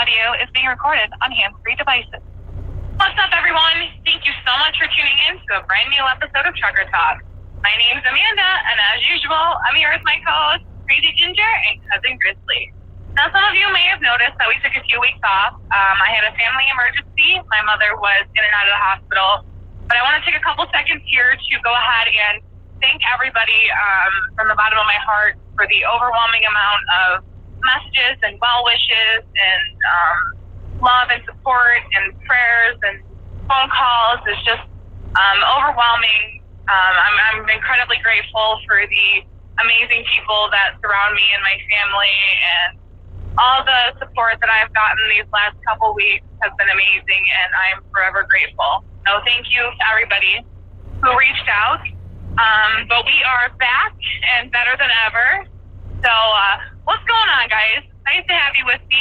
audio is being recorded on hands-free devices. What's up, everyone? Thank you so much for tuning in to a brand new episode of Trucker Talk. My name's Amanda, and as usual, I'm here with my co-host, Crazy Ginger and Cousin Grizzly. Now, some of you may have noticed that we took a few weeks off. I had a family emergency. My mother was in and out of the hospital. But I want to take a couple seconds here to go ahead and thank everybody from the bottom of my heart for the overwhelming amount of messages and well wishes and love and support and prayers and phone calls. Is just overwhelming. I'm incredibly grateful for the amazing people that surround me and my family, and all the support that I've gotten these last couple weeks has been amazing, and I'm forever grateful. So thank you to everybody who reached out. But we are back and better than ever. So what's going on, guys? Nice to have you with me,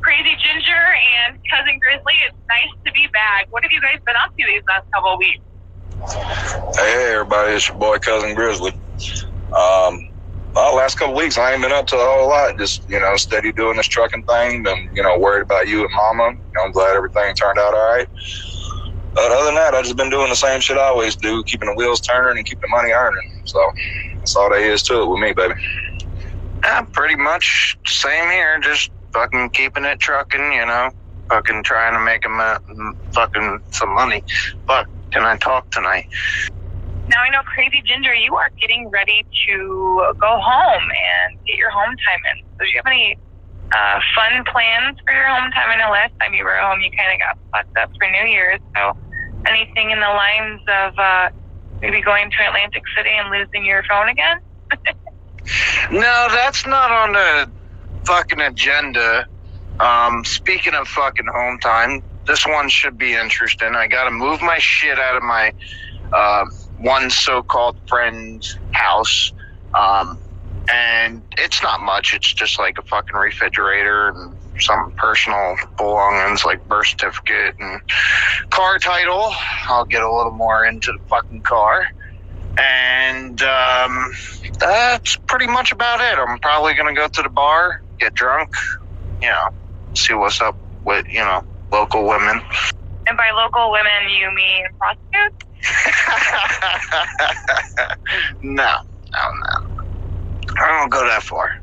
Crazy Ginger and Cousin Grizzly. It's nice to be back. What have you guys been up to these last couple of weeks? Hey, everybody, it's your boy, Cousin Grizzly. Last couple of weeks, I ain't been up to a whole lot. Just, steady doing this trucking thing. Been, worried about you and Mama. I'm glad everything turned out all right. But other than that, I just been doing the same shit I always do, keeping the wheels turning and keeping the money earning. So that's all there is to it with me, baby. Yeah, pretty much same here. Just fucking keeping it trucking, fucking trying to make fucking some money. But can I talk tonight? Now I know, Crazy Ginger, you are getting ready to go home and get your home time in. So do you have any fun plans for your home time? I know last time you were home, you kind of got fucked up for New Year's. So anything in the lines of maybe going to Atlantic City and losing your phone again? No, that's not on the fucking agenda. Speaking of fucking home time, this one should be interesting. I gotta move my shit out of my one so-called friend's house. And it's not much. It's just like a fucking refrigerator and some personal belongings like birth certificate and car title. I'll get a little more into the fucking car. And that's pretty much about it. I'm probably going to go to the bar, get drunk, see what's up with, local women. And by local women, you mean prostitutes? No. I don't go that far.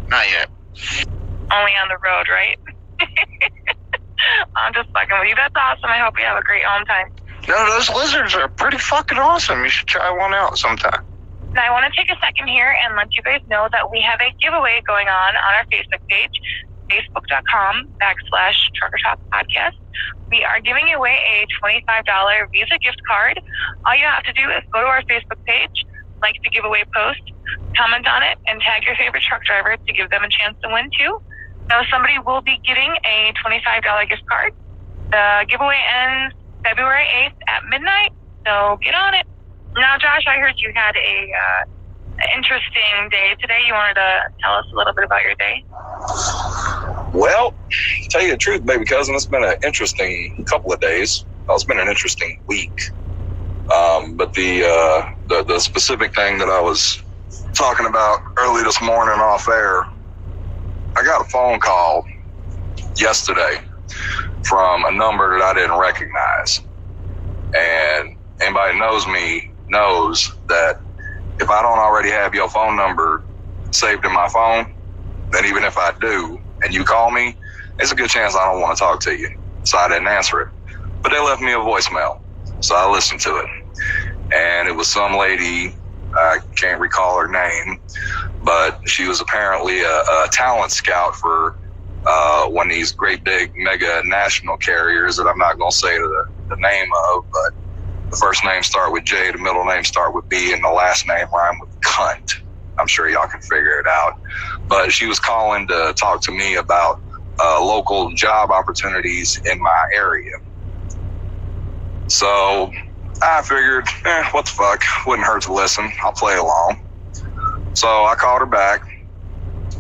Not yet. Only on the road, right? I'm just fucking with you. That's awesome. I hope you have a great home time. No, those lizards are pretty fucking awesome. You should try one out sometime. Now, I want to take a second here and let you guys know that we have a giveaway going on our Facebook page, facebook.com/Trucker Talk Podcast. We are giving away a $25 Visa gift card. All you have to do is go to our Facebook page, like the giveaway post, comment on it, and tag your favorite truck driver to give them a chance to win too. So somebody will be getting a $25 gift card. The giveaway ends February 8th at midnight, so get on it. Now, Josh, I heard you had an interesting day today. You wanted to tell us a little bit about your day? Well, to tell you the truth, baby cousin, it's been an interesting couple of days. Well, it's been an interesting week. But the specific thing that I was talking about early this morning off air, I got a phone call yesterday from a number that I didn't recognize. And anybody knows me knows that if I don't already have your phone number saved in my phone, then even if I do and you call me, it's a good chance I don't want to talk to you. So I didn't answer it. But they left me a voicemail. So I listened to it. And it was some lady, I can't recall her name, but she was apparently a talent scout for one of these great big mega national carriers that I'm not going to say the name of, but the first name start with J, the middle name start with B, and the last name rhyme with cunt. I'm sure y'all can figure it out. But she was calling to talk to me about local job opportunities in my area. So I figured, what the fuck, wouldn't hurt to listen. I'll play along. So I called her back,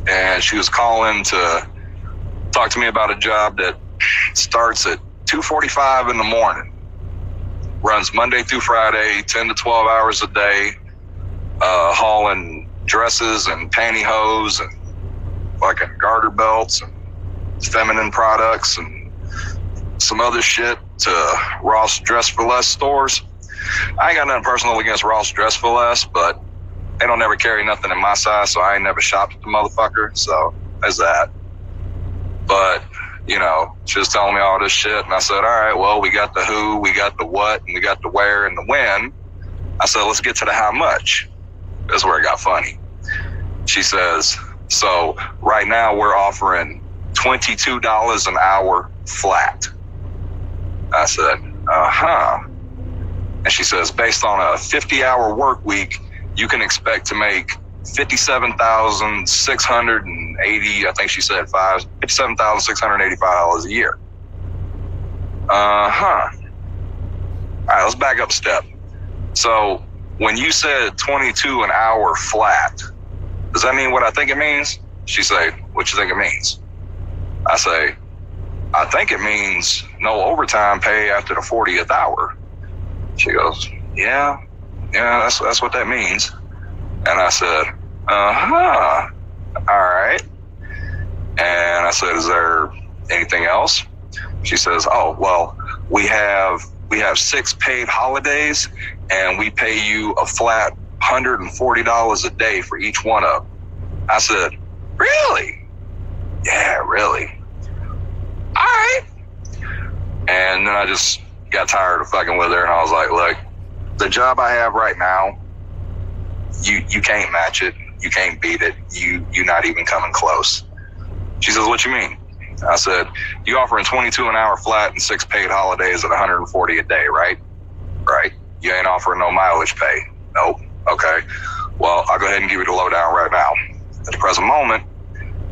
and she was calling to talk to me about a job that starts at 2:45 in the morning. Runs Monday through Friday, 10 to 12 hours a day, hauling dresses and pantyhose and fucking garter belts and feminine products and some other shit to Ross Dress for Less stores. I ain't got nothing personal against Ross Dress for Less, but they don't ever carry nothing in my size, so I ain't never shopped at the motherfucker. So there's that. But, you know, she was telling me all this shit, and I said, all right, well, we got the who, we got the what, and we got the where and the when. I said, let's get to the how much. That's where it got funny. She says, so right now we're offering $22 an hour flat. I said, uh-huh. And she says, based on a 50-hour work week, you can expect to make $57,680, I think she said $57,685 a year. Uh-huh. All right, let's back up a step. So when you said 22 an hour flat, does that mean what I think it means? She say, what you think it means? I say, I think it means no overtime pay after the 40th hour. She goes, yeah, that's what that means. And I said, uh-huh, all right. And I said, is there anything else? She says, oh, well, we have 6 paid holidays, and we pay you a flat $140 a day for each one of them. I said, really? Yeah, really. All right. And then I just got tired of fucking with her, and I was like, look, the job I have right now, you can't match it. You can't beat it. You're not even coming close. She says, what you mean? I said, you offering 22 an hour flat and 6 paid holidays at 140 a day, right? Right. You ain't offering no mileage pay. Nope. Okay. Well, I'll go ahead and give you the lowdown right now. At the present moment,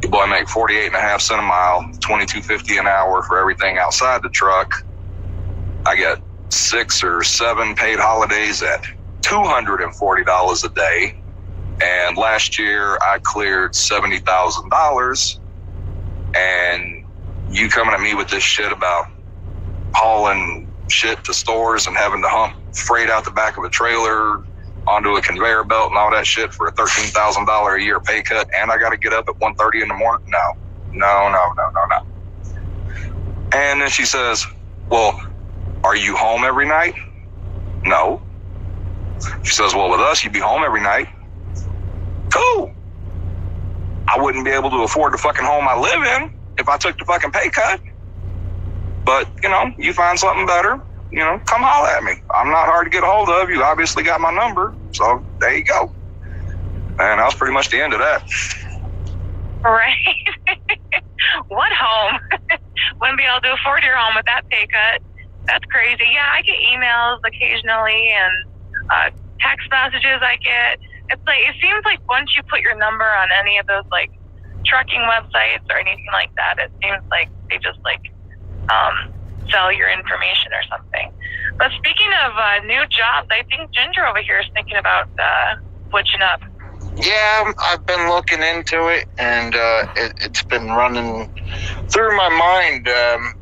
your boy make 48.5 cents a mile, $22.50 an hour for everything outside the truck. I get 6 or 7 paid holidays at $240 a day. And last year I cleared $70,000. And you coming at me with this shit about hauling shit to stores and having to hump freight out the back of a trailer onto a conveyor belt and all that shit for a $13,000 a year pay cut, and I got to get up at 1:30 in the morning? No. And then she says, well, are you home every night? No. She says, well, with us, you'd be home every night. Cool. I wouldn't be able to afford the fucking home I live in if I took the fucking pay cut. But, you know, you find something better, you know, come holler at me. I'm not hard to get a hold of. You obviously got my number. So there you go. And that was pretty much the end of that. Right. What home? Wouldn't be able to afford your home with that pay cut. That's crazy. Yeah, I get emails occasionally and text messages I get. It's like, it seems like once you put your number on any of those like trucking websites or anything like that, it seems like they just like sell your information or something. But speaking of new jobs, I think Ginger over here is thinking about switching up. Yeah, I've been looking into it, and it's been running through my mind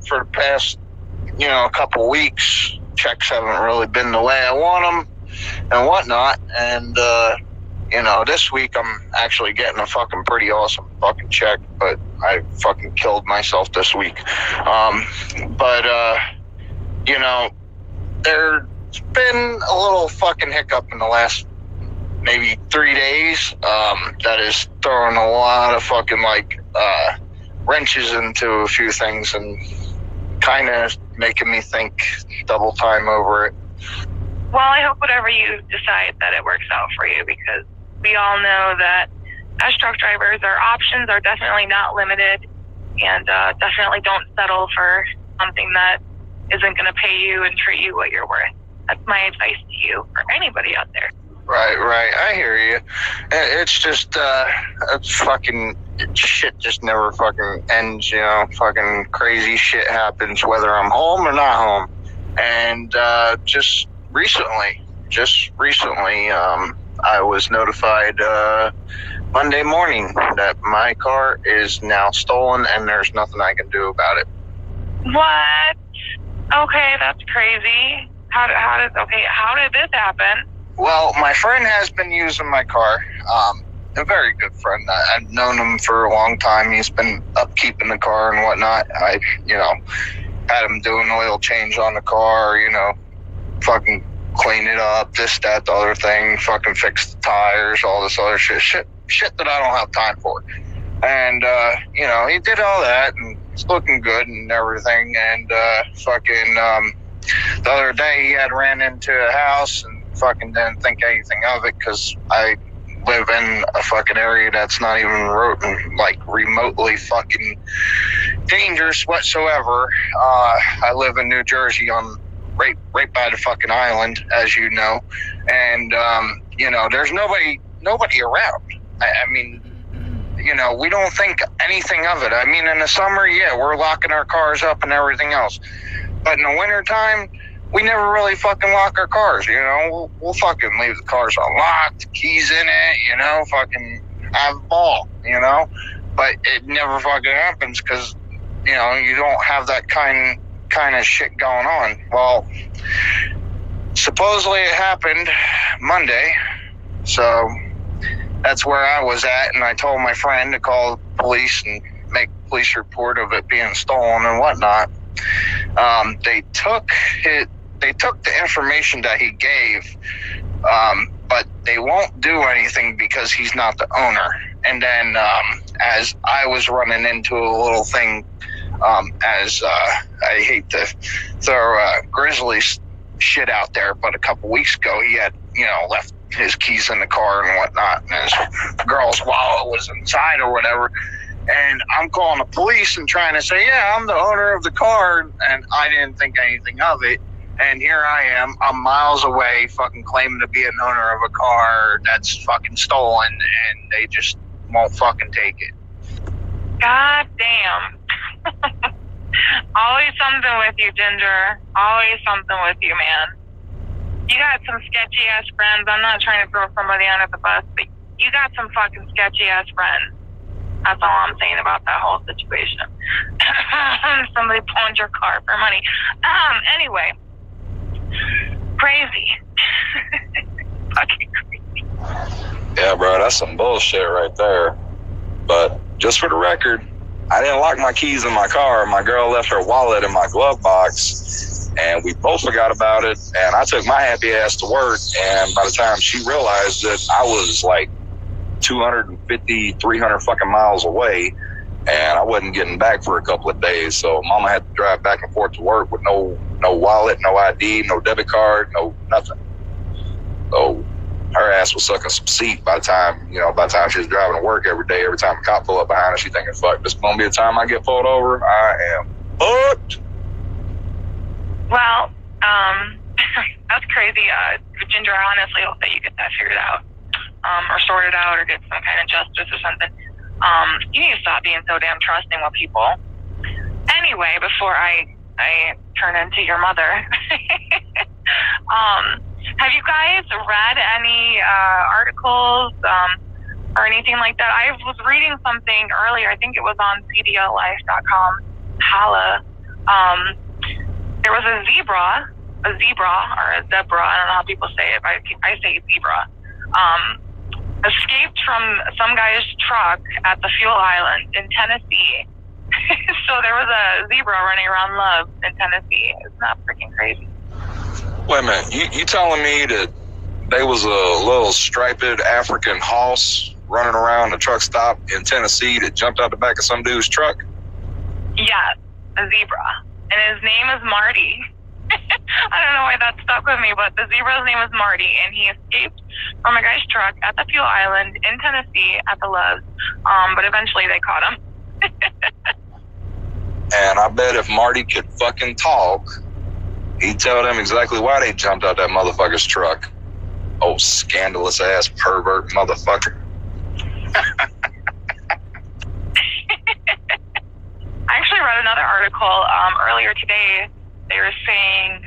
for the past, a couple weeks. Checks haven't really been the way I want them and whatnot, and this week I'm actually getting a fucking pretty awesome fucking check, but I fucking killed myself this week. There's been a little fucking hiccup in the last maybe 3 days that is throwing a lot of fucking wrenches into a few things and kind of making me think double time over it. Well, I hope whatever you decide that it works out for you, because we all know that as truck drivers, our options are definitely not limited, and definitely don't settle for something that isn't going to pay you and treat you what you're worth. That's my advice to you or anybody out there. Right. I hear you. It's just, fucking shit just never fucking ends, fucking crazy shit happens whether I'm home or not home. And just recently, I was notified Monday morning that my car is now stolen and there's nothing I can do about it. What? Okay, that's crazy. How did this happen? Well, my friend has been using my car. a very good friend. I've known him for a long time. He's been upkeeping the car and whatnot. I, had him do an oil change on the car, fucking clean it up, this, that, the other thing, fucking fix the tires, all this other shit that I don't have time for. And, he did all that, and it's looking good and everything. And the other day he had ran into a house and fucking didn't think anything of it, because I live in a fucking area that's not even remotely fucking dangerous whatsoever. I live in New Jersey on right by the fucking island, as you know, and there's nobody around. I mean, we don't think anything of it. I mean, in the summer, yeah, we're locking our cars up and everything else, but in the wintertime, we never really fucking lock our cars. We'll fucking leave the cars unlocked, keys in it, fucking have a ball, but it never fucking happens because you don't have that kind of shit going on. Well, supposedly it happened Monday, so that's where I was at, and I told my friend to call the police and make a police report of it being stolen and whatnot. They took the information that he gave, but they won't do anything because he's not the owner. And then as I was running into a little thing, I hate to throw Grizzly shit out there, but a couple weeks ago he had, left his keys in the car and whatnot, and his girl's wallet was inside or whatever. And I'm calling the police and trying to say, yeah, I'm the owner of the car, and I didn't think anything of it. And here I am, I'm miles away, fucking claiming to be an owner of a car that's fucking stolen, and they just won't fucking take it. God damn. Always something with you, Ginger. Always something with you, man. You got some sketchy-ass friends. I'm not trying to throw somebody under the bus, but you got some fucking sketchy-ass friends. That's all I'm saying about that whole situation. Somebody pawned your car for money. Anyway. Crazy. Fucking crazy. Yeah, bro, that's some bullshit right there. But just for the record, I didn't lock my keys in my car. My girl left her wallet in my glove box, and we both forgot about it. And I took my happy ass to work, and by the time she realized it, I was like 250, 300 fucking miles away, and I wasn't getting back for a couple of days. So mama had to drive back and forth to work with no wallet, no ID, no debit card, no nothing. So her ass was sucking some seat by the time she was driving to work every day. Every time a cop pull up behind her, she thinking, fuck, this is gonna be the time I get pulled over. I am hooked. Well, that's crazy. Ginger, I honestly hope that you get that figured out, or sorted out, or get some kind of justice or something. You need to stop being so damn trusting with people. Anyway, before I turn into your mother, have you guys read any articles or anything like that? I was reading something earlier. I think it was on cdlife.com. Holla. There was a zebra or a zebra. I don't know how people say it, but I say zebra. Escaped from some guy's truck at the fuel island in Tennessee. So there was a zebra running around Love in Tennessee. Isn't that freaking crazy? Wait a minute, you telling me that there was a little striped African horse running around the truck stop in Tennessee that jumped out the back of some dude's truck? Yes, a zebra. And his name is Marty. I don't know why that stuck with me, but the zebra's name is Marty, and he escaped from a guy's truck at the fuel island in Tennessee at the Loves. But eventually they caught him. And I bet if Marty could fucking talk, he'd tell them exactly why they jumped out that motherfucker's truck. Oh, scandalous ass pervert motherfucker. I actually read another article earlier today. They were saying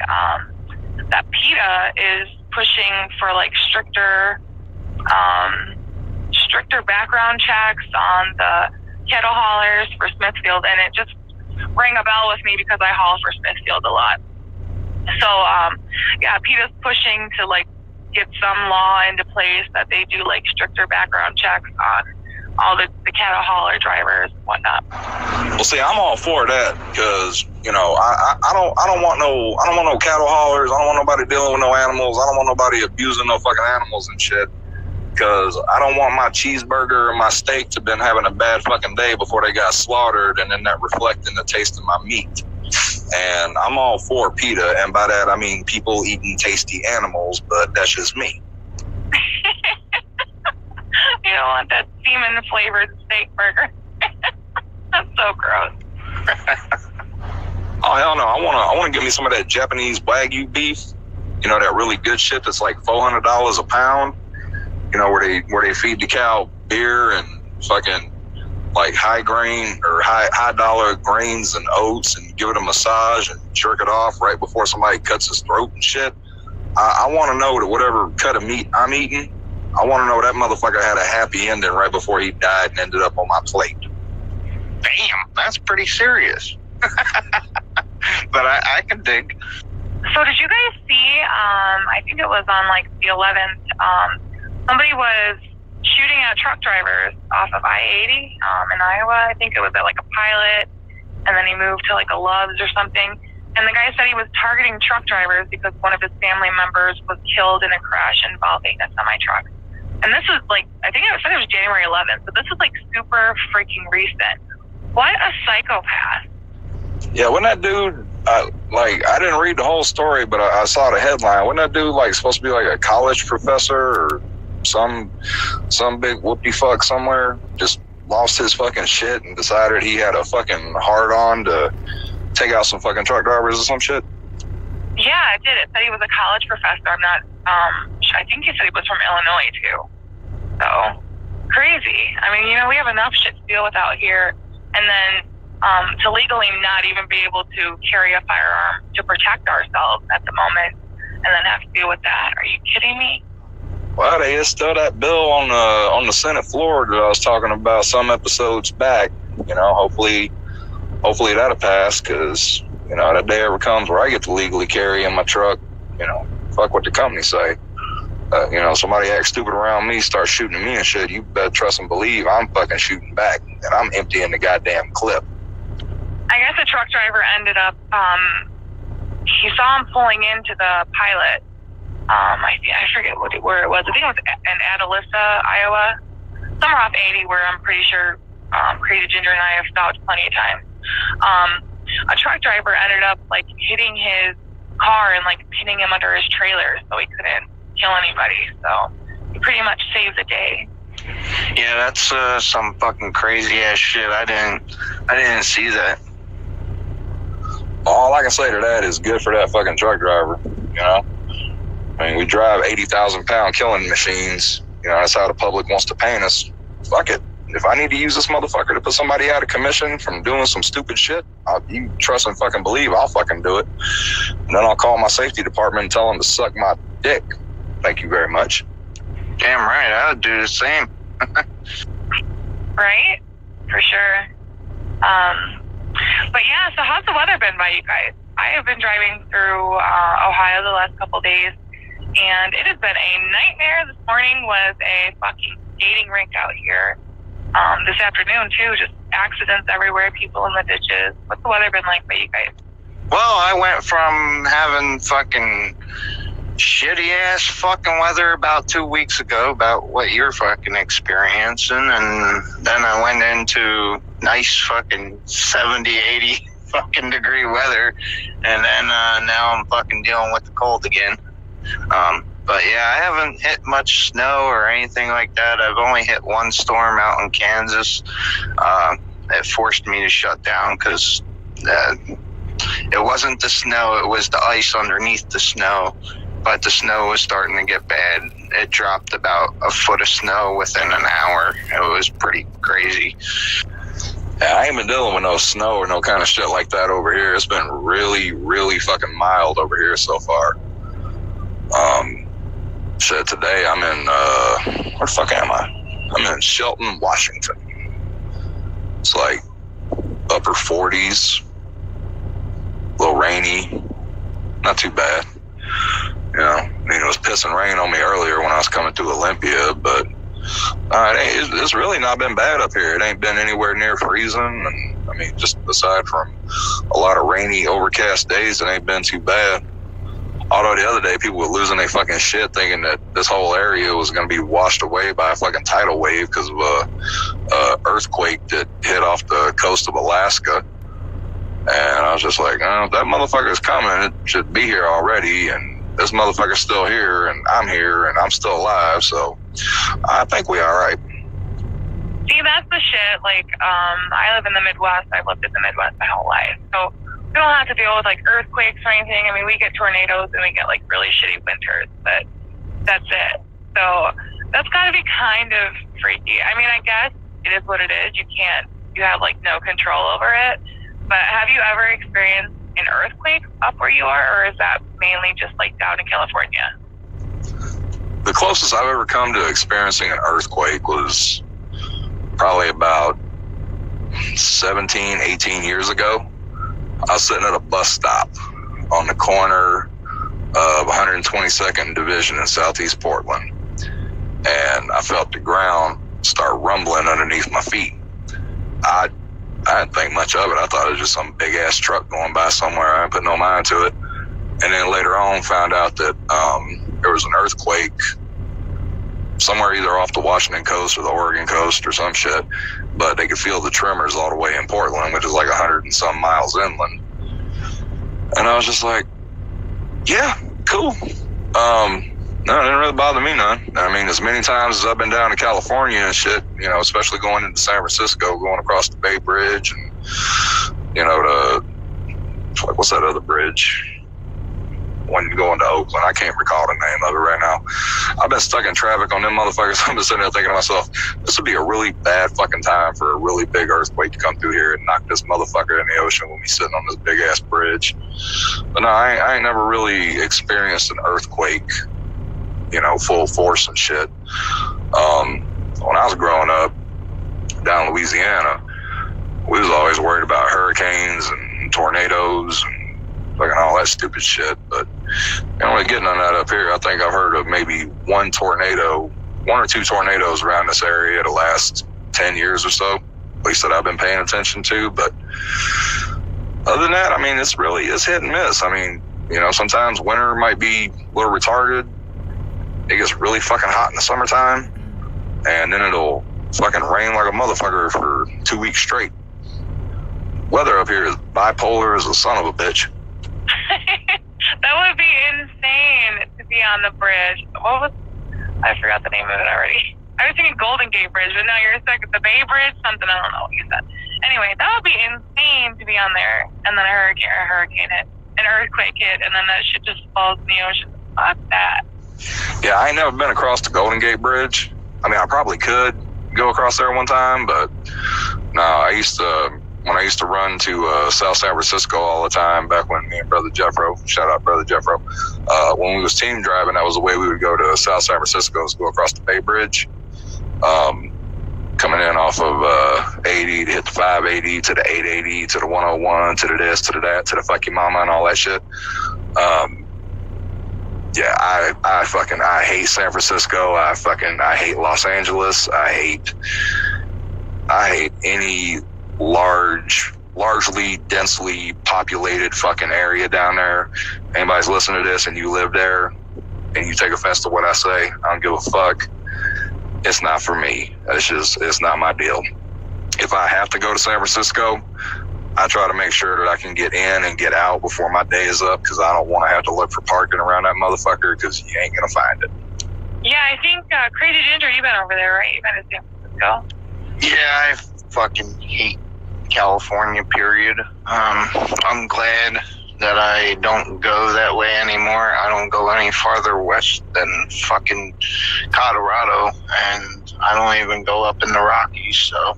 that PETA is pushing for like stricter background checks on the cattle haulers for Smithfield, and it just rang a bell with me because I haul for Smithfield a lot. So yeah, PETA's pushing to like get some law into place that they do like stricter background checks on all the cattle hauler drivers and whatnot. Well, see, I'm all for that because you know I don't want no cattle haulers. I don't want nobody dealing with no animals. I don't want nobody abusing no fucking animals and shit. Because I don't want my cheeseburger or my steak to been having a bad fucking day before they got slaughtered, and then that reflecting the taste of my meat. And I'm all for PETA, and by that I mean people eating tasty animals, but that's just me. You don't want that semen flavored steak burger. That's so gross. Oh hell no! I want to give me some of that Japanese Wagyu beef. You know, that really good shit that's like $400 a pound. You know, where they feed the cow beer and fucking like high grain or high dollar grains and oats and give it a massage and jerk it off right before somebody cuts his throat and shit. I want to know that whatever cut of meat I'm eating, I want to know that motherfucker had a happy ending right before he died and ended up on my plate. Damn, that's pretty serious. But I can dig. So did you guys see, I think it was on like the 11th, somebody was shooting at truck drivers off of I-80 in Iowa. I think it was at like a Pilot, and then he moved to like a Love's or something. And the guy said he was targeting truck drivers because one of his family members was killed in a crash involving a semi-truck. And this was like, I think it said it was January 11th, but this was like super freaking recent. What a psychopath. Yeah, wasn't that dude, I didn't read the whole story, but I saw the headline. Wasn't that dude like supposed to be like a college professor or some big whoopie fuck somewhere? Just lost his fucking shit and decided he had a fucking hard on to take out some fucking truck drivers or some shit? Yeah, it did. It said he was a college professor. I'm not, I think he said he was from Illinois too. So, crazy. I mean, you know, we have enough shit to deal with out here. And then to legally not even be able to carry a firearm to protect ourselves at the moment and then have to deal with that. Are you kidding me? Well, they is still that bill on the Senate floor that I was talking about some episodes back. You know, hopefully that'll pass because, you know, that day ever comes where I get to legally carry in my truck, you know, fuck what the company say. You know, somebody acts stupid around me, start shooting at me and shit, you better trust and believe I'm fucking shooting back and I'm emptying the goddamn clip. I guess the truck driver ended up, he saw him pulling into the Pilot. I forget where it was. I think it was in Atalissa, Iowa. Somewhere off 80 where I'm pretty sure Crazy Ginger and I have stopped plenty of times. A truck driver ended up like hitting his car and like pinning him under his trailer so he couldn't kill anybody. So he pretty much saved the day. Yeah, that's some fucking crazy ass shit. I didn't see that. All I can say to that is good for that fucking truck driver, you know? I mean, we drive 80,000 pound killing machines. You know, that's how the public wants to paint us. Fuck it. If I need to use this motherfucker to put somebody out of commission from doing some stupid shit, you trust and fucking believe I'll fucking do it. And then I'll call my safety department and tell them to suck my dick. Thank you very much. Damn right, I would do the same. Right? For sure. But yeah, so how's the weather been by you guys? I have been driving through Ohio the last couple of days, and it has been a nightmare. This morning was a fucking skating rink out here. This afternoon, too, just accidents everywhere, people in the ditches. What's the weather been like by you guys? Well, I went from having fucking shitty-ass fucking weather about 2 weeks ago, about what you're fucking experiencing, and then I went into nice fucking 70, 80 fucking degree weather, and then now I'm fucking dealing with the cold again. But yeah, I haven't hit much snow or anything like that. I've only hit one storm out in Kansas. It forced me to shut down because it wasn't the snow, it was the ice underneath the snow. But the snow was starting to get bad. It dropped about a foot of snow within an hour. It was pretty crazy. Yeah, I ain't been dealing with no snow or no kind of shit like that over here. It's been really, really fucking mild over here so far. Shit, today I'm in, where the fuck am I? I'm in Shelton, Washington. It's like upper 40s, a little rainy, not too bad. You know, I mean, it was pissing rain on me earlier when I was coming through Olympia, but it's really not been bad up here. It ain't been anywhere near freezing. And I mean, just aside from a lot of rainy, overcast days, it ain't been too bad. Although the other day, people were losing their fucking shit thinking that this whole area was going to be washed away by a fucking tidal wave because of a earthquake that hit off the coast of Alaska. And I was just like, oh, that motherfucker's coming. It should be here already. And this motherfucker's still here, and I'm here, and I'm still alive. So I think we all right. See, that's the shit. Like, I live in the Midwest. I've lived in the Midwest my whole life. So we don't have to deal with, like, earthquakes or anything. I mean, we get tornadoes and we get, like, really shitty winters, but that's it. So that's got to be kind of freaky. I mean, I guess it is what it is. You have, like, no control over it. But have you ever experienced an earthquake up where you are, or is that mainly just, like, down in California? The closest I've ever come to experiencing an earthquake was probably about 17, 18 years ago. I was sitting at a bus stop on the corner of 122nd Division in Southeast Portland, and I felt the ground start rumbling underneath my feet. I didn't think much of it. I thought it was just some big ass truck going by somewhere. I didn't put no mind to it. And then later on found out that there was an earthquake somewhere either off the Washington coast or the Oregon coast or some shit, but they could feel the tremors all the way in Portland, which is like 100 and some miles inland. And I was just like, yeah, cool. No, it didn't really bother me none. I mean, as many times as I've been down to California and shit, you know, especially going into San Francisco, going across the Bay Bridge and, you know, what's that other bridge? When you go into Oakland, I can't recall the name of it right now. I've been stuck in traffic on them motherfuckers. I'm just sitting there thinking to myself, this would be a really bad fucking time for a really big earthquake to come through here and knock this motherfucker in the ocean when we sitting on this big ass bridge. But no, I ain't never really experienced an earthquake, you know, full force and shit. When I was growing up down in Louisiana, we was always worried about hurricanes and tornadoes and fucking all that stupid shit. But you know, getting on that up here, I think I've heard of maybe one or two tornadoes around this area the last 10 years or so, at least that I've been paying attention to. But other than that, I mean, it's hit and miss. I mean, you know, sometimes winter might be a little retarded. It gets really fucking hot in the summertime, and then it'll fucking rain like a motherfucker for 2 weeks straight. Weather up here is bipolar as a son of a bitch. That would be insane to be on the bridge. I forgot the name of it already. I was thinking Golden Gate Bridge, but now you're stuck at the Bay Bridge, something, I don't know what you said. Anyway, that would be insane to be on there, and then an earthquake hit, and then that shit just falls in the ocean. Fuck that. Yeah, I ain't never been across the Golden Gate Bridge. I mean, I probably could go across there one time, but no, when I used to run to South San Francisco all the time, back when me and Brother Jeffro, shout out Brother Jeffro, when we was team driving, that was the way we would go to South San Francisco, is go across the Bay Bridge, coming in off of 80 to hit the 580 to the 880 to the 101 to the this to the that to the fuck your mama and all that shit. Yeah, I hate San Francisco. I hate Los Angeles. I hate any largely densely populated fucking area down there. Anybody's listening to this and you live there and you take offense to what I say, I don't give a fuck. It's not for me. It's not my deal. If I have to go to San Francisco, I try to make sure that I can get in and get out before my day is up, because I don't want to have to look for parking around that motherfucker, because you ain't going to find it. Yeah, I think Crazy Ginger, you've been over there, right? You've been to San Francisco. Yeah, I fucking hate California, period. I'm glad that I don't go that way anymore. I don't go any farther west than fucking Colorado, and I don't even go up in the Rockies, so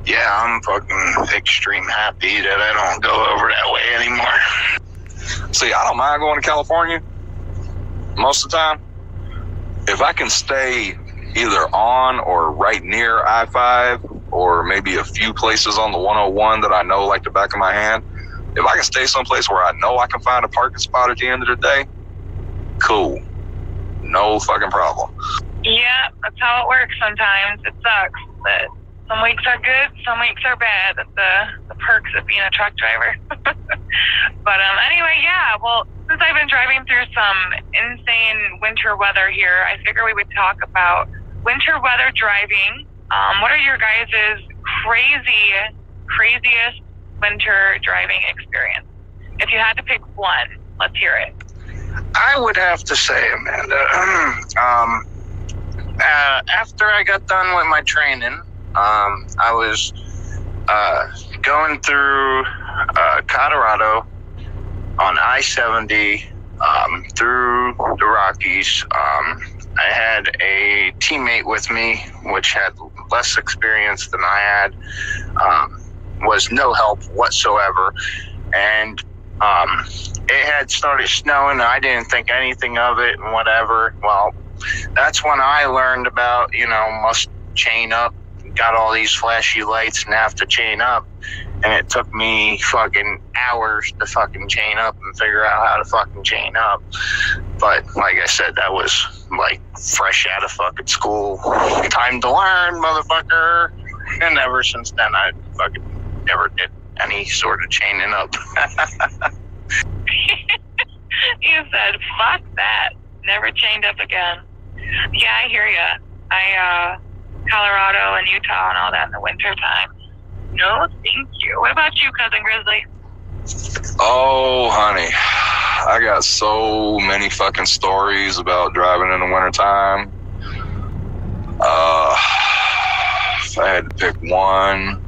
yeah, I'm fucking extreme happy that I don't go over that way anymore. See, I don't mind going to California most of the time. If I can stay either on or right near I-5, or maybe a few places on the 101 that I know like the back of my hand, if I can stay someplace where I know I can find a parking spot at the end of the day, cool. no fucking problem. Yeah, that's how it works sometimes. It sucks, but some weeks are good, some weeks are bad. That's the perks of being a truck driver. But anyway, yeah, well, since I've been driving through some insane winter weather here, I figure we would talk about winter weather driving. What are your guys' craziest winter driving experience? If you had to pick one, let's hear it. I would have to say, Amanda, after I got done with my training, I was going through Colorado on I-70 through the Rockies. I had a teammate with me, which had less experience than I had, was no help whatsoever, and it had started snowing. I didn't think anything of it and whatever. Well, that's when I learned about, must chain up, got all these flashy lights and have to chain up. And it took me fucking hours to fucking chain up and figure out how to fucking chain up. But like I said, that was like fresh out of fucking school. Time to learn, motherfucker. And ever since then, I fucking never did any sort of chaining up. You said, fuck that. Never chained up again. Yeah, I hear ya. Colorado and Utah and all that in the winter time. No, thank you. What about you, Cousin Grizzly? Oh, honey. I got so many fucking stories about driving in the wintertime. If I had to pick one,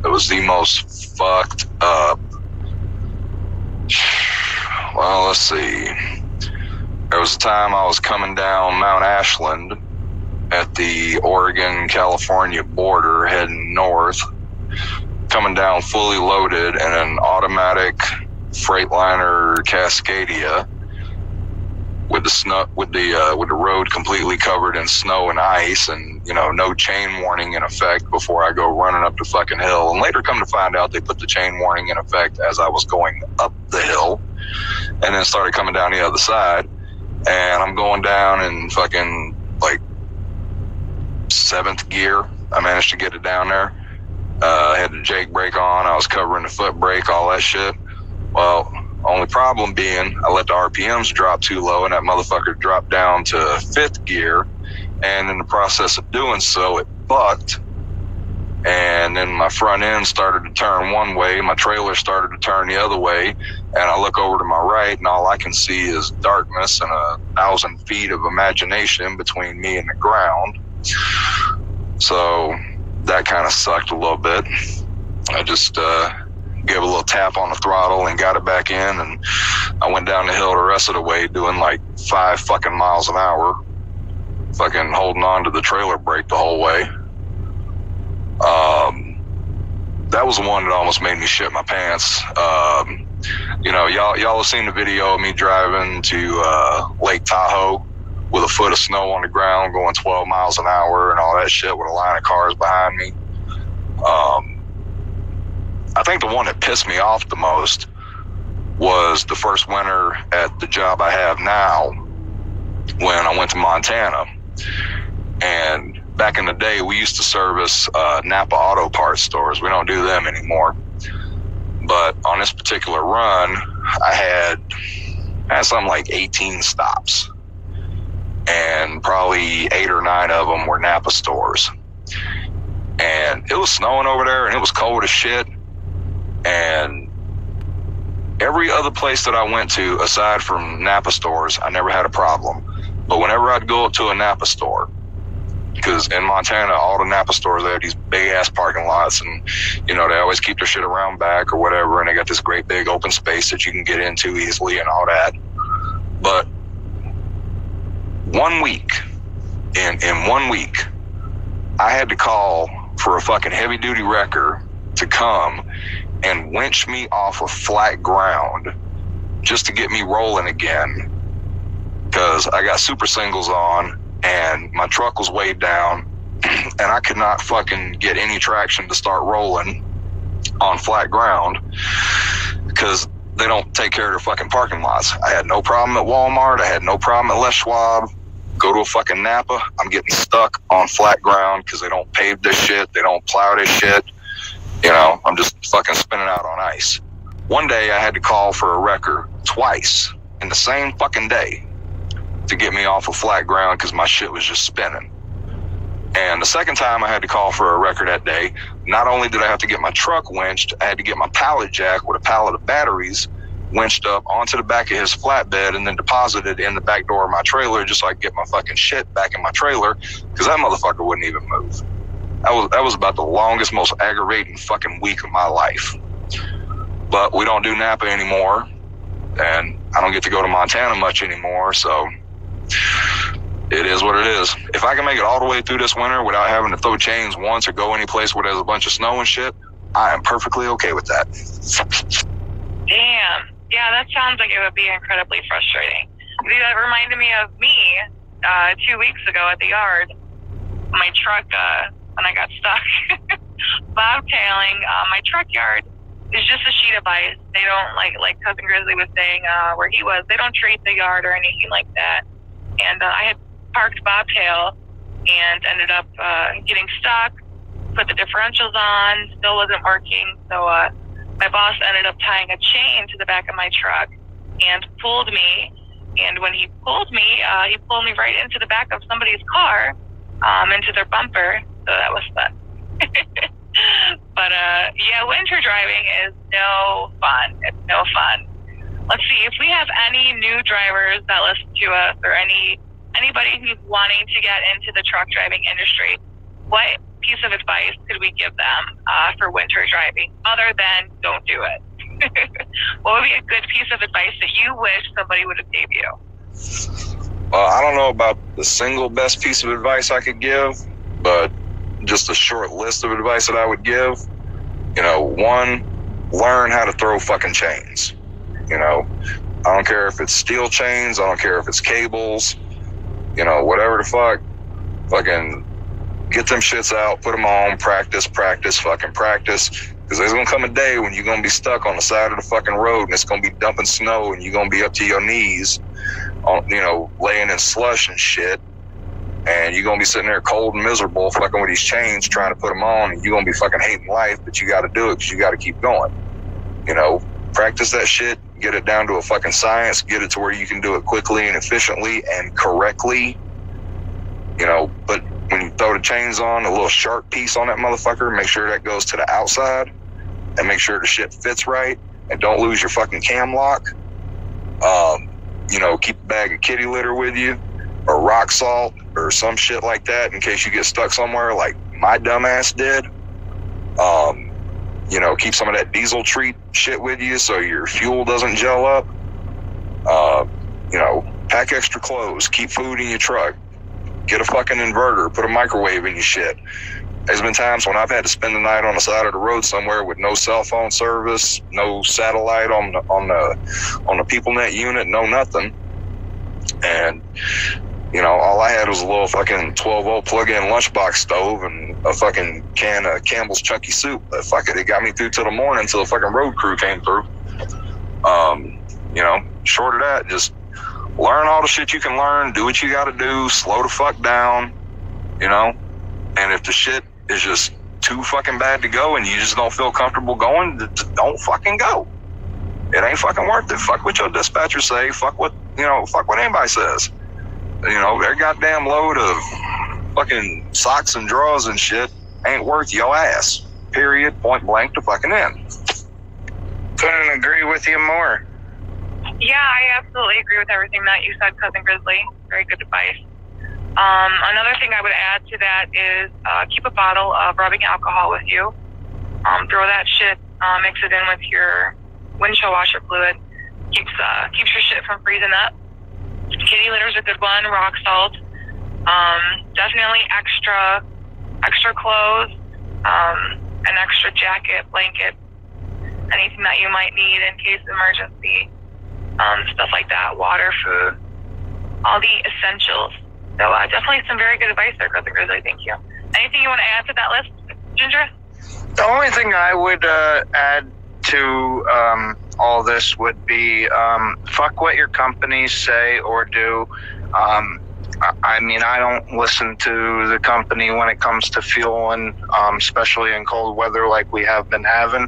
it was the most fucked up. Well, let's see. There was a time I was coming down Mount Ashland at the Oregon-California border heading north, coming down fully loaded in an automatic Freightliner Cascadia with the road completely covered in snow and ice, and no chain warning in effect before I go running up the fucking hill. And later come to find out they put the chain warning in effect as I was going up the hill, and then started coming down the other side. And I'm going down in fucking like 7th gear. I managed to get it down there. I had the Jake brake on. I was covering the foot brake, all that shit. Well, only problem being I let the RPMs drop too low, and that motherfucker dropped down to 5th gear. And in the process of doing so, it bucked. And then my front end started to turn one way. My trailer started to turn the other way. And I look over to my right, and all I can see is darkness and 1,000 feet of imagination between me and the ground. So that kind of sucked a little bit. I just gave a little tap on the throttle and got it back in, and I went down the hill the rest of the way doing like 5 fucking miles an hour, fucking holding on to the trailer brake the whole way. That was the one that almost made me shit my pants. Y'all have seen the video of me driving to Lake Tahoe with a foot of snow on the ground, going 12 miles an hour and all that shit with a line of cars behind me. I think the one that pissed me off the most was the first winter at the job I have now when I went to Montana. And back in the day, we used to service Napa Auto Parts stores. We don't do them anymore. But on this particular run, I had something like 18 stops. And probably 8 or 9 of them were Napa stores. And it was snowing over there, and it was cold as shit. And every other place that I went to, aside from Napa stores, I never had a problem. But whenever I'd go up to a Napa store, because in Montana, all the Napa stores, they have these big-ass parking lots, and, they always keep their shit around back or whatever, and they got this great big open space that you can get into easily and all that. But 1 week, in 1 week, I had to call for a fucking heavy-duty wrecker to come and winch me off of flat ground just to get me rolling again, because I got super singles on and my truck was weighed down and I could not fucking get any traction to start rolling on flat ground because they don't take care of their fucking parking lots. I had no problem at Walmart. I had no problem at Les Schwab. go to a fucking Napa, I'm getting stuck on flat ground because they don't pave this shit, they don't plow this shit. You know, I'm just fucking spinning out on ice. One day I had to call for a wrecker twice in the same fucking day to get me off of flat ground because my shit was just spinning. And the second time I had to call for a wrecker that day, not only did I have to get my truck winched, I had to get my pallet jack with a pallet of batteries winched up onto the back of his flatbed and then deposited in the back door of my trailer just so I could get my fucking shit back in my trailer because that motherfucker wouldn't even move. That was about the longest, most aggravating fucking week of my life. But we don't do Napa anymore, and I don't get to go to Montana much anymore, so it is what it is. If I can make it all the way through this winter without having to throw chains once or go any place where there's a bunch of snow and shit, I am perfectly okay with that. Damn. Yeah, that sounds like it would be incredibly frustrating. That reminded me of me 2 weeks ago at the yard. My truck, when I got stuck bobtailing, my truck yard is just a sheet of ice. They don't, like Cousin Grizzly was saying where he was, they don't treat the yard or anything like that. And I had parked bobtail and ended up getting stuck, put the differentials on, still wasn't working. So my boss ended up tying a chain to the back of my truck and pulled me. And when he pulled me right into the back of somebody's car, into their bumper. So that was fun. But yeah, winter driving is no fun. It's no fun. Let's see if we have any new drivers that listen to us or anybody who's wanting to get into the truck driving industry. What piece of advice could we give them for winter driving other than don't do it? What would be a good piece of advice that you wish somebody would have gave you? I don't know about the single best piece of advice I could give, but just a short list of advice that I would give. You know, one, learn how to throw fucking chains. You know, I don't care if it's steel chains, I don't care if it's cables, you know, whatever the fuck, fucking get them shits out, put them on, practice, fucking practice. Because there's going to come a day when you're going to be stuck on the side of the fucking road and it's going to be dumping snow and you're going to be up to your knees, on, you know, laying in slush and shit. And you're going to be sitting there cold and miserable fucking with these chains trying to put them on, and you're going to be fucking hating life, but you got to do it because you got to keep going. You know, practice that shit, get it down to a fucking science, get it to where you can do it quickly and efficiently and correctly. You know, but when you throw the chains on, a little sharp piece on that motherfucker, make sure that goes to the outside and make sure the shit fits right, and don't lose your fucking cam lock. You know, keep a bag of kitty litter with you or rock salt or some shit like that in case you get stuck somewhere like my dumbass did. You know, keep some of that diesel treat shit with you so your fuel doesn't gel up. You know, pack extra clothes, keep food in your truck, get a fucking inverter, put a microwave in your shit. There's been times when I've had to spend the night on the side of the road somewhere with no cell phone service, no satellite on the PeopleNet unit, no nothing. And, you know, all I had was a little fucking 12-volt plug-in lunchbox stove and a fucking can of Campbell's Chunky Soup. But fuck it, it got me through till the morning until the fucking road crew came through. You know, short of that, just learn all the shit you can learn, do what you gotta do, slow the fuck down, you know? And if the shit is just too fucking bad to go and you just don't feel comfortable going, don't fucking go. It ain't fucking worth it. Fuck what your dispatcher say, fuck what anybody says. You know, their goddamn load of fucking socks and drawers and shit ain't worth your ass. Period, point blank to fucking end. Couldn't agree with you more. Yeah, I absolutely agree with everything that you said, Cousin Grizzly. Very good advice. Another thing I would add to that is keep a bottle of rubbing alcohol with you. Throw that shit, mix it in with your windshield washer fluid. Keeps your shit from freezing up. Kitty litter's a good one. Rock salt. Definitely extra clothes, an extra jacket, blanket, anything that you might need in case of emergency. Stuff like that, water, food, all the essentials. So definitely some very good advice there, Cousin Grizzly. Thank you. Anything you want to add to that list, Ginger? The only thing I would add to all this would be fuck what your companies say or do. I mean, I don't listen to the company when it comes to fueling, especially in cold weather like we have been having.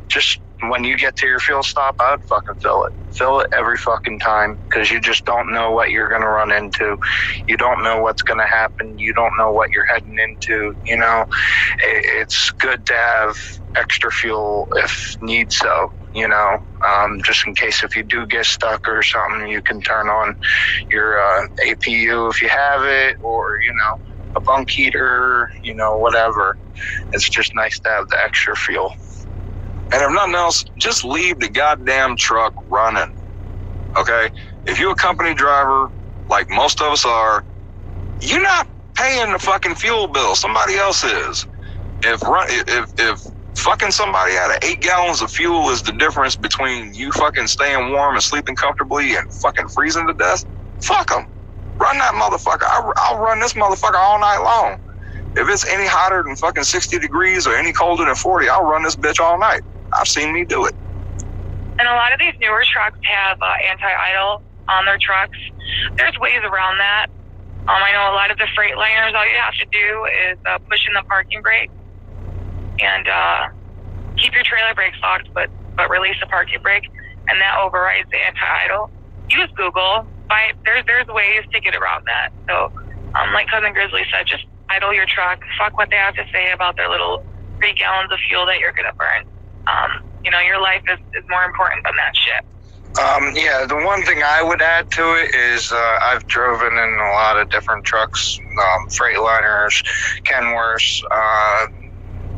Just when you get to your fuel stop, I would fucking fill it. Fill it every fucking time, because you just don't know what you're going to run into. You don't know what's going to happen. You don't know what you're heading into. You know, it's good to have extra fuel if need so, you know, just in case if you do get stuck or something, you can turn on your APU if you have it, or, you know, a bunk heater, you know, whatever. It's just nice to have the extra fuel. And if nothing else, just leave the goddamn truck running, okay? If you're a company driver, like most of us are, you're not paying the fucking fuel bill. Somebody else is. If fucking somebody out of 8 gallons of fuel is the difference between you fucking staying warm and sleeping comfortably and fucking freezing to death, fuck them. Run that motherfucker. I'll run this motherfucker all night long. If it's any hotter than fucking 60 degrees or any colder than 40, I'll run this bitch all night. I've seen me do it. And a lot of these newer trucks have anti-idle on their trucks. There's ways around that. I know a lot of the Freightliners, all you have to do is push in the parking brake and keep your trailer brakes locked, but release the parking brake, and that overrides the anti-idle. Use Google. There's ways to get around that. So, like Cousin Grizzly said, just idle your truck. Fuck what they have to say about their little 3 gallons of fuel that you're going to burn. You know, your life is more important than that shit. Yeah, the one thing I would add to it is I've driven in a lot of different trucks, Freightliners, Kenworths,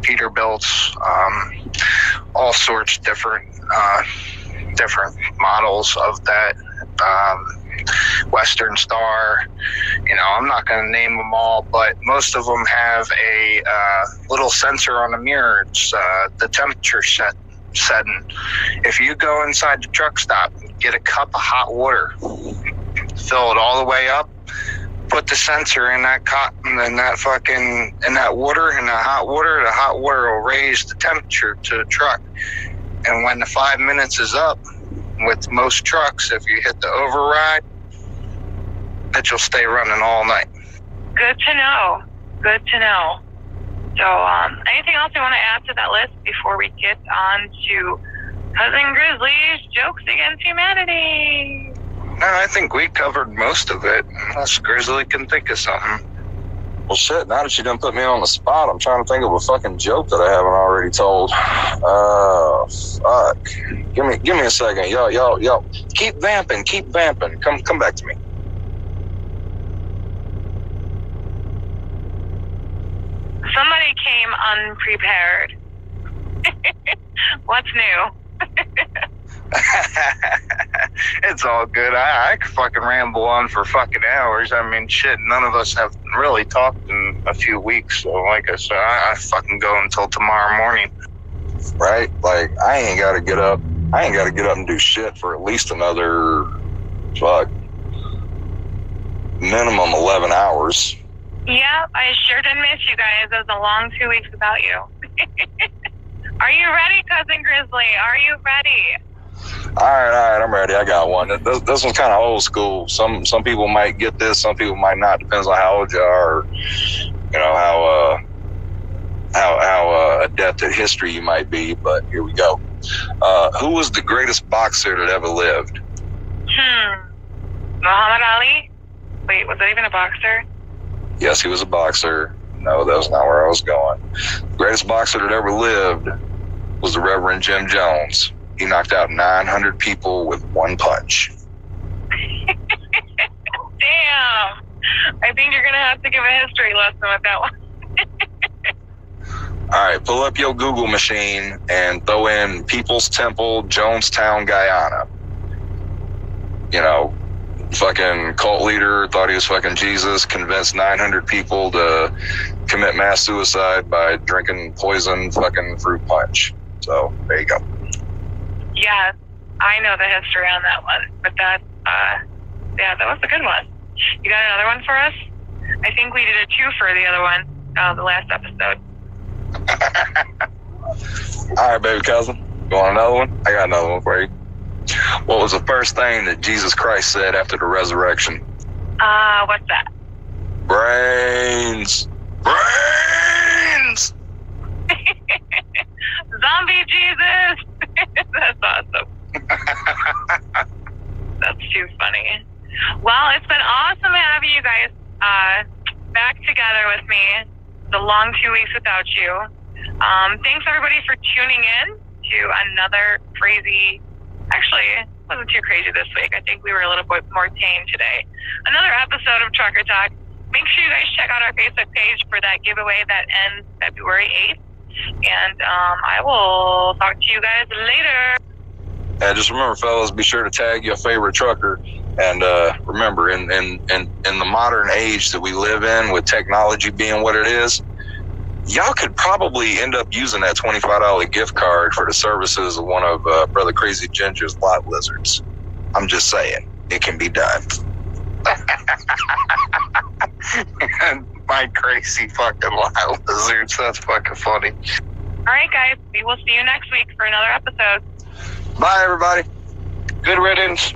Peterbilts, all sorts different models of that. Western Star, you know, I'm not going to name them all, but most of them have a little sensor on the mirror. It's the temperature setting. If you go inside the truck stop, get a cup of hot water, fill it all the way up, put the sensor in that cup, and then that water, the hot water will raise the temperature to the truck. And when the 5 minutes is up, with most trucks, if you hit the override, that you'll stay running all night. Good to know. Good to know. So, anything else you want to add to that list before we get on to Cousin Grizzly's Jokes Against Humanity? No, I think we covered most of it, unless Grizzly can think of something. Well, shit, now that you done put me on the spot, I'm trying to think of a fucking joke that I haven't already told. Fuck. Give me a second. Yo. Keep vamping. Come back to me. Somebody came unprepared. What's new? It's all good. I could fucking ramble on for fucking hours. I mean, shit, none of us have really talked in a few weeks. So, like I said, I fucking go until tomorrow morning. Right? Like, I ain't got to get up and do shit for at least another, minimum 11 hours. Yeah, I sure did miss you guys. It was a long 2 weeks without you. Are you ready, Cousin Grizzly? Are you ready? All right, I'm ready. I got one. This one's kind of old school. Some people might get this, some people might not. Depends on how old you are, or, you know, how adept at history you might be. But here we go. Who was the greatest boxer that ever lived? Muhammad Ali? Wait, was that even a boxer? Yes, he was a boxer. No, that was not where I was going. The greatest boxer that ever lived was the Reverend Jim Jones. He knocked out 900 people with one punch. Damn. I think you're going to have to give a history lesson with that one. All right, pull up your Google machine and throw in People's Temple, Jonestown, Guyana. You know, fucking cult leader, thought he was fucking Jesus, convinced 900 people to commit mass suicide by drinking poison fucking fruit punch. So, there you go. Yeah, I know the history on that one, but that was a good one. You got another one for us? I think we did a 2 for the other one, the last episode. All right, baby cousin. You want another one? I got another one for you. What was the first thing that Jesus Christ said after the resurrection? What's that? Brains. Zombie Jesus. That's awesome. That's too funny. Well, it's been awesome having you guys back together with me. It's a long 2 weeks without you. Thanks everybody for tuning in to another crazy, actually, it wasn't too crazy this week. I think we were a little bit more tame today. Another episode of Trucker Talk. Make sure you guys check out our Facebook page for that giveaway that ends February 8th. And I will talk to you guys later. Just remember, fellas, be sure to tag your favorite trucker. And remember, in the modern age that we live in, with technology being what it is, y'all could probably end up using that $25 gift card for the services of one of Brother Crazy Ginger's lot lizards. I'm just saying, it can be done. My crazy fucking lot lizards. That's fucking funny. All right, guys. We will see you next week for another episode. Bye, everybody. Good riddance.